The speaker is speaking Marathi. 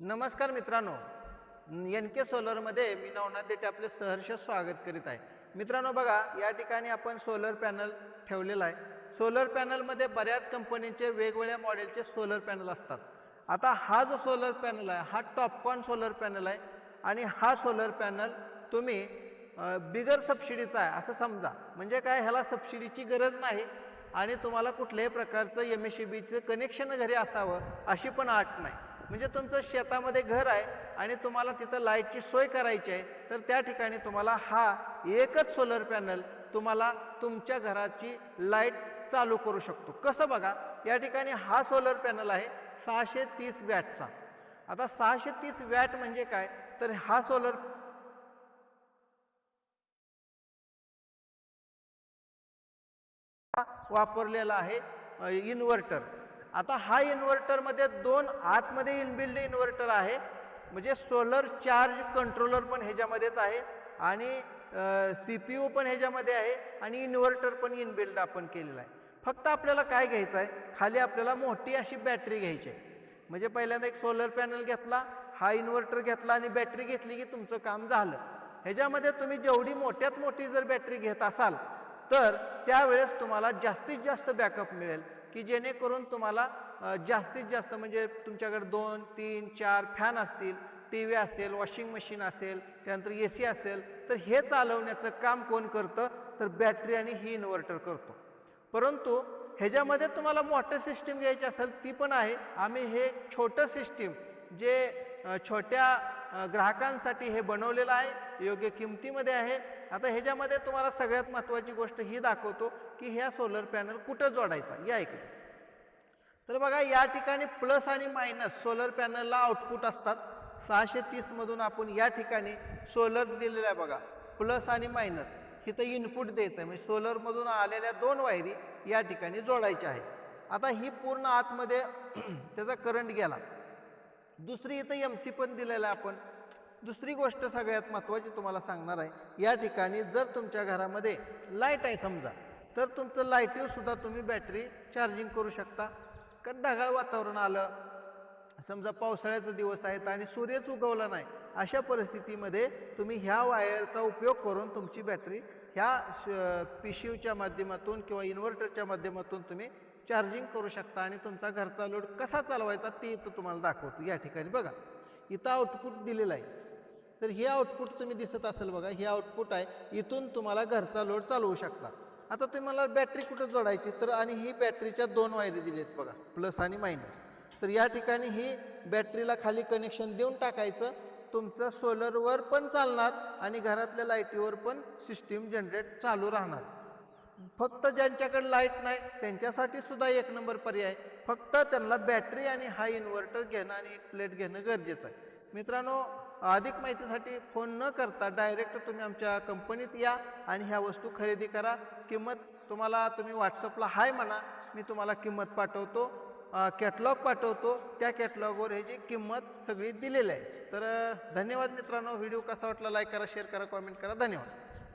नमस्कार मित्रांनो, एन के सोलरमध्ये मी नवनाथ देठे आपले सहर्ष स्वागत करीत आहे. मित्रांनो बघा, या ठिकाणी आपण सोलर पॅनल ठेवलेला आहे. सोलर पॅनलमध्ये बऱ्याच कंपनीचे वेगवेगळ्या मॉडेलचे सोलर पॅनल असतात. आता हा जो सोलर पॅनल आहे हा टॉपकॉन सोलर पॅनल आहे आणि हा सोलर पॅनल तुम्ही बिगर सबसिडीचा आहे असं समजा. म्हणजे काय, ह्याला सबसिडीची गरज नाही आणि तुम्हाला कुठल्याही प्रकारचं MSEBीचं कनेक्शन घरी असावं अशी पण अट नाही. म्हणजे तुमचं शेतामध्ये घर आहे आणि तुम्हाला तिथं लाईटची सोय करायची आहे, तर त्या ठिकाणी तुम्हाला हा एकच सोलर पॅनल तुम्हाला तुमच्या घराची लाईट चालू करू शकतो. कसं बघा, या ठिकाणी हा सोलर पॅनल आहे 630 वॅटचा. आता 630 वॅट म्हणजे काय, तर हा सोलर वापरलेला आहे इन्व्हर्टर. आता हा इन्व्हर्टरमध्ये दोन आतमध्ये इनबिल्ड इन्व्हर्टर आहे, म्हणजे सोलर चार्ज कंट्रोलर पण ह्याच्यामध्येच आहे आणि CPU पण ह्याच्यामध्ये आहे आणि इन्व्हर्टर पण इनबिल्ड आपण केलेला आहे. फक्त आपल्याला काय घ्यायचं आहे, खाली आपल्याला मोठी अशी बॅटरी घ्यायची आहे. म्हणजे पहिल्यांदा एक सोलर पॅनल घेतला, हा इन्व्हर्टर घेतला आणि बॅटरी घेतली की तुमचं काम झालं. ह्याच्यामध्ये तुम्ही जेवढी मोठ्यात मोठी जर बॅटरी घेत असाल तर त्यावेळेस तुम्हाला जास्तीत जास्त बॅकअप मिळेल, की जेणेकरून तुम्हाला जास्तीत जास्त म्हणजे तुमच्याकडे 2, 3, 4 फॅन असतील, TV असेल, वॉशिंग मशीन असेल, त्यानंतर AC असेल, तर हे चालवण्याचं काम कोण करतं, तर बॅटरी आणि ही इन्व्हर्टर करतो. परंतु ह्याच्यामध्ये तुम्हाला मोठं सिस्टीम घ्यायची असेल ती पण आहे. आम्ही हे छोटं सिस्टीम जे छोट्या ग्राहकांसाठी हे बनवलेलं आहे, योग्य किमतीमध्ये आहे. आता ह्याच्यामध्ये तुम्हाला सगळ्यात महत्त्वाची गोष्ट ही दाखवतो की ह्या सोलर पॅनल कुठं जोडायचा. या इकडे तर बघा, या ठिकाणी प्लस आणि मायनस सोलर पॅनलला आउटपुट असतात. 630 मधून आपण या ठिकाणी सोलर दिलेला आहे बघा, प्लस आणि मायनस इथं इनपुट द्यायचं आहे. म्हणजे सोलरमधून आलेल्या दोन वायरी या ठिकाणी जोडायच्या आहे. आता ही पूर्ण आतमध्ये त्याचा करंट गेला. दुसरी इथं MC पण दिलेला आहे आपण. दुसरी गोष्ट सगळ्यात महत्त्वाची तुम्हाला सांगणार आहे, या ठिकाणी जर तुमच्या घरामध्ये लाईट आहे समजा, तर तुमचं लाईटीवर सुद्धा तुम्ही बॅटरी चार्जिंग करू शकता. कारण ढगाळ वातावरण आलं, समजा पावसाळ्याचा दिवस आहेत आणि सूर्यच उगवला नाही, अशा परिस्थितीमध्ये तुम्ही ह्या वायरचा उपयोग करून तुमची बॅटरी ह्या PCUच्या माध्यमातून किंवा इन्व्हर्टरच्या माध्यमातून तुम्ही चार्जिंग करू शकता आणि तुमचा घरचा लोड कसा चालवायचा ते इथं तुम्हाला दाखवतो. या ठिकाणी बघा, इथं आउटपुट दिलेलं आहे. तर हे आउटपुट तुम्ही दिसत असेल बघा, हे आउटपुट आहे. इथून तुम्हाला घरचा लोड चालवू शकता. आता तुम्ही मला बॅटरी कुठं जोडायची, तर आणि ही बॅटरीच्या दोन वायरी दिलेत बघा, प्लस आणि मायनस. तर या ठिकाणी ही बॅटरीला खाली कनेक्शन देऊन टाकायचं. तुमचं सोलरवर पण चालणार आणि घरातल्या लाईटीवर पण सिस्टीम जनरेट चालू राहणार. फक्त ज्यांच्याकडे लाईट नाही त्यांच्यासाठी सुद्धा एक नंबर पर्याय. फक्त त्यांना बॅटरी आणि हा इन्व्हर्टर घेणं आणि एक प्लेट घेणं गरजेचं आहे. मित्रांनो, अधिक माहितीसाठी फोन न करता डायरेक्ट तुम्ही आमच्या कंपनीत या आणि ह्या वस्तू खरेदी करा. किंमत तुम्ही व्हॉट्सअपला हाय म्हणा, मी तुम्हाला किंमत पाठवतो, कॅटलॉग पाठवतो. त्या कॅटलॉगवर ह्याची किंमत सगळी दिलेली आहे. तर धन्यवाद मित्रांनो. व्हिडिओ कसा वाटला लाईक करा, शेअर करा, कॉमेंट करा. धन्यवाद.